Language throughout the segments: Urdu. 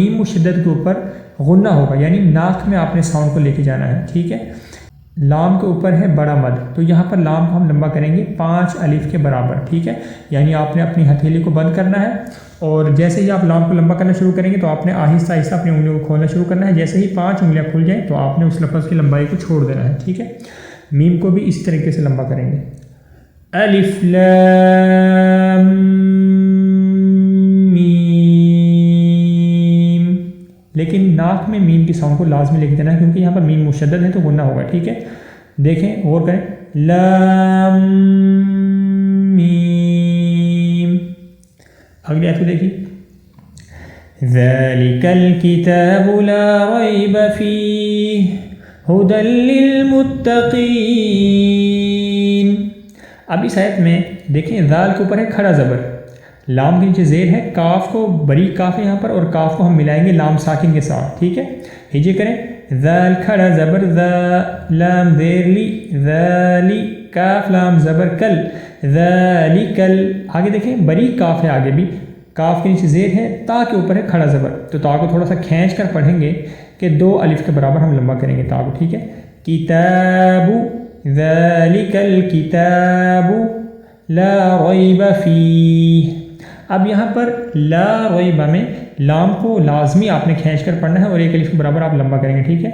میم مشدد کے اوپر غنہ ہوگا، یعنی ناک میں آپ نے ساؤنڈ کو لے کے جانا ہے، ٹھیک ہے۔ لام کے اوپر ہے بڑا مد، تو یہاں پر لام کو ہم لمبا کریں گے 5 الف کے برابر، ٹھیک ہے۔ یعنی آپ نے اپنی ہتھیلی کو بند کرنا ہے، اور جیسے ہی آپ لام کو لمبا کرنا شروع کریں گے تو آپ نے آہستہ آہستہ اپنی انگلیوں کو کھولنا شروع کرنا ہے۔ جیسے ہی 5 انگلیاں کھل جائیں تو آپ نے اس لفظ کی لمبائی کو چھوڑ دینا ہے، ٹھیک ہے۔ میم کو بھی اس طریقے سے لمبا کریں گے، الف لام میم، لیکن ناک میں میم کی ساؤنڈ کو لازمی لے کے دینا ہے کیونکہ یہاں پر میم مشدد ہے تو غنہ ہوگا، ٹھیک ہے۔ دیکھیں غور کریں، لام میم۔ اگلی آیت کو دیکھیے، ذَلِكَ الْكِتَابُ لَا رَيْبَ فِيهِ هُدًى لِّلْمُتَّقِينَ۔ اب اس آیت میں دیکھیں ذال کے اوپر ہے کھڑا زبر، لام کے نیچے زیر ہے، کاف کو بریک کاف ہے یہاں پر، اور کاف کو ہم ملائیں گے لام ساکن کے ساتھ، ٹھیک ہے۔ ہجے کریں، ذال کھڑا زبر ذا، لام زیر لی، ذالی، کاف لام زبر کل، ذالکل۔ آگے دیکھیں بریک کاف ہے، آگے بھی کاف کے نیچے زیر ہے، تا کے اوپر ہے کھڑا زبر، تو تا کو تھوڑا سا کھینچ کر پڑھیں گے کہ 2 الف کے برابر ہم لمبا کریں گے تا کو، ٹھیک ہے۔ کتاب، ذالک الکتاب لا ریب فیہ۔ اب یہاں پر لا ریب میں لام کو لازمی آپ نے کھینچ کر پڑھنا ہے اور 1 الف کے برابر آپ لمبا کریں گے، ٹھیک ہے۔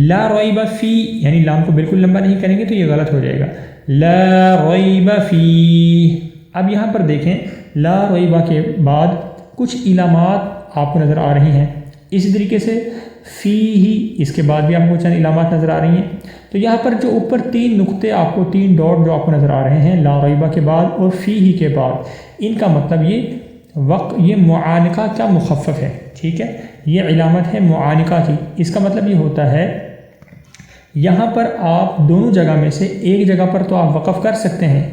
لا ریب فی یعنی لام کو بالکل لمبا نہیں کریں گے تو یہ غلط ہو جائے گا، لا ریب فیہ۔ اب یہاں پر دیکھیں لا ریب کے بعد کچھ علامات آپ کو نظر آ رہی ہیں، اسی طریقے سے فی ہی، اس کے بعد بھی آپ کو چند علامات نظر آ رہی ہیں۔ تو یہاں پر جو اوپر 3 نقطے آپ کو 3 ڈاٹ جو آپ کو نظر آ رہے ہیں لا ریبہ کے بعد اور فی ہی کے بعد، ان کا مطلب یہ معانقہ کا مخفف ہے، ٹھیک ہے۔ یہ علامت ہے معانقہ کی، اس کا مطلب یہ ہوتا ہے یہاں پر آپ دونوں جگہ میں سے ایک جگہ پر تو آپ وقف کر سکتے ہیں،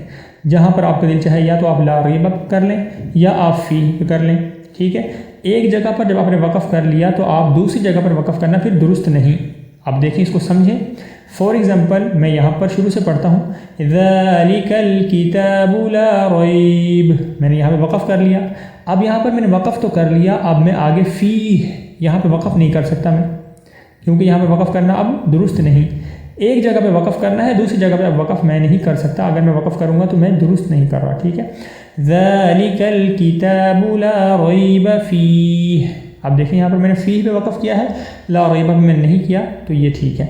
جہاں پر آپ کا دل چاہے یا تو آپ لا ریبہ کر لیں یا آپ فی کر لیں، ٹھیک ہے۔ ایک جگہ پر جب آپ نے وقف کر لیا تو آپ دوسری جگہ پر وقف کرنا پھر درست نہیں۔ اب دیکھیں اس کو سمجھیں، فار ایگزامپل میں یہاں پر شروع سے پڑھتا ہوں، ذَلِكَ الْكِتَابُ لَا رَيْبَ، میں نے یہاں پہ وقف کر لیا۔ اب یہاں پر میں نے وقف تو کر لیا، اب میں آگے فی یہاں پہ وقف نہیں کر سکتا میں، کیونکہ یہاں پہ وقف کرنا اب درست نہیں۔ ایک جگہ پہ وقف کرنا ہے، دوسری جگہ پہ اب وقف میں نہیں کر سکتا، اگر میں وقف کروں گا تو میں درست نہیں کر رہا، ٹھیک ہے۔ ذَلِكَ الْكِتَابُ لَا رَيْبَ فِيهِ۔ اب دیکھیں یہاں پر میں نے فی پہ وقف کیا ہے، لا ریبہ پہ میں نے نہیں کیا، تو یہ ٹھیک ہے۔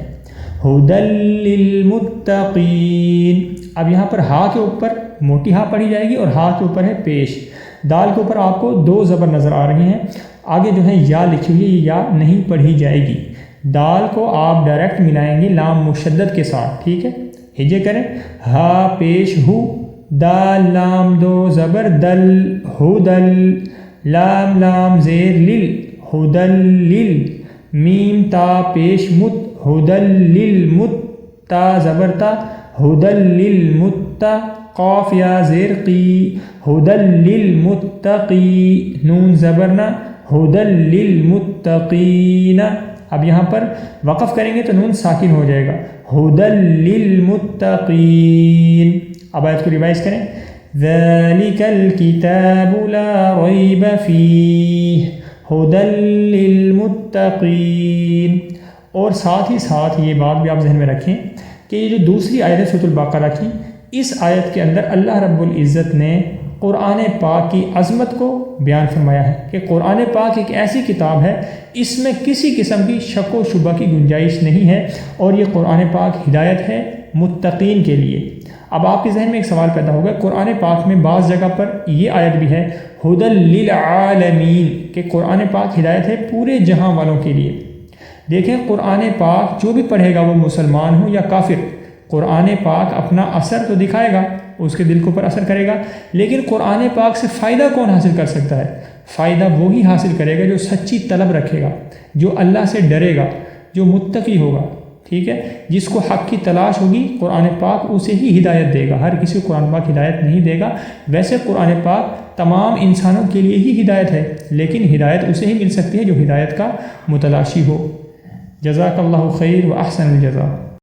ہدی للمتقین، اب یہاں پر ہا کے اوپر موٹی ہا پڑھی جائے گی اور ہا کے اوپر ہے پیش، دال کے اوپر آپ کو 2 زبر نظر آ رہی ہیں، آگے جو ہے یا لکھی ہوئی ہے، یہ یا نہیں پڑھی جائے گی۔ دال کو آپ ڈائریکٹ ملائیں گے لام مشدد کے ساتھ، ٹھیک ہے۔ ہجے کریں، ہا پیش ہو، دال لام 2 زبر دل، ہدل، لام لام زیر لل، ہدل لل، میم تا پیش مت، ہدل للمت، تا زبر تا، ہدل للمت، قاف یا زیر قی، ہدل للمتقی، نون زبرنا، ہدل للمتقین۔ اب یہاں پر وقف کریں گے تو نون ساکن ہو جائے گا، ہدل للمتقین۔ اب آیت کو ریوائز کریں، ذَلِكَ الْكِتَابُ لَا رَيْبَ فِيهِ هُدًى لِّلْمُتَّقِينَ۔ اور ساتھ ہی ساتھ یہ بات بھی آپ ذہن میں رکھیں کہ یہ جو دوسری آیت ہے سورۃ البقرہ کی، اس آیت کے اندر اللہ رب العزت نے قرآن پاک کی عظمت کو بیان فرمایا ہے کہ قرآن پاک ایک ایسی کتاب ہے، اس میں کسی قسم کی شک و شبہ کی گنجائش نہیں ہے، اور یہ قرآن پاک ہدایت ہے متقین کے لیے۔ اب آپ کے ذہن میں ایک سوال پیدا ہوگا، قرآن پاک میں بعض جگہ پر یہ آیت بھی ہے ہدی للعالمین، کہ قرآن پاک ہدایت ہے پورے جہاں والوں کے لیے۔ دیکھیں قرآن پاک جو بھی پڑھے گا وہ مسلمان ہو یا کافر، قرآن پاک اپنا اثر تو دکھائے گا، اس کے دل کے اوپر اثر کرے گا، لیکن قرآن پاک سے فائدہ کون حاصل کر سکتا ہے؟ فائدہ وہی حاصل کرے گا جو سچی طلب رکھے گا، جو اللہ سے ڈرے گا، جو متقی ہوگا، ٹھیک ہے۔ جس کو حق کی تلاش ہوگی قرآن پاک اسے ہی ہدایت دے گا، ہر کسی کو قرآن پاک ہدایت نہیں دے گا۔ ویسے قرآن پاک تمام انسانوں کے لیے ہی ہدایت ہے، لیکن ہدایت اسے ہی مل سکتی ہے جو ہدایت کا متلاشی ہو۔ جزاک اللہ خیر و احسن الجزا۔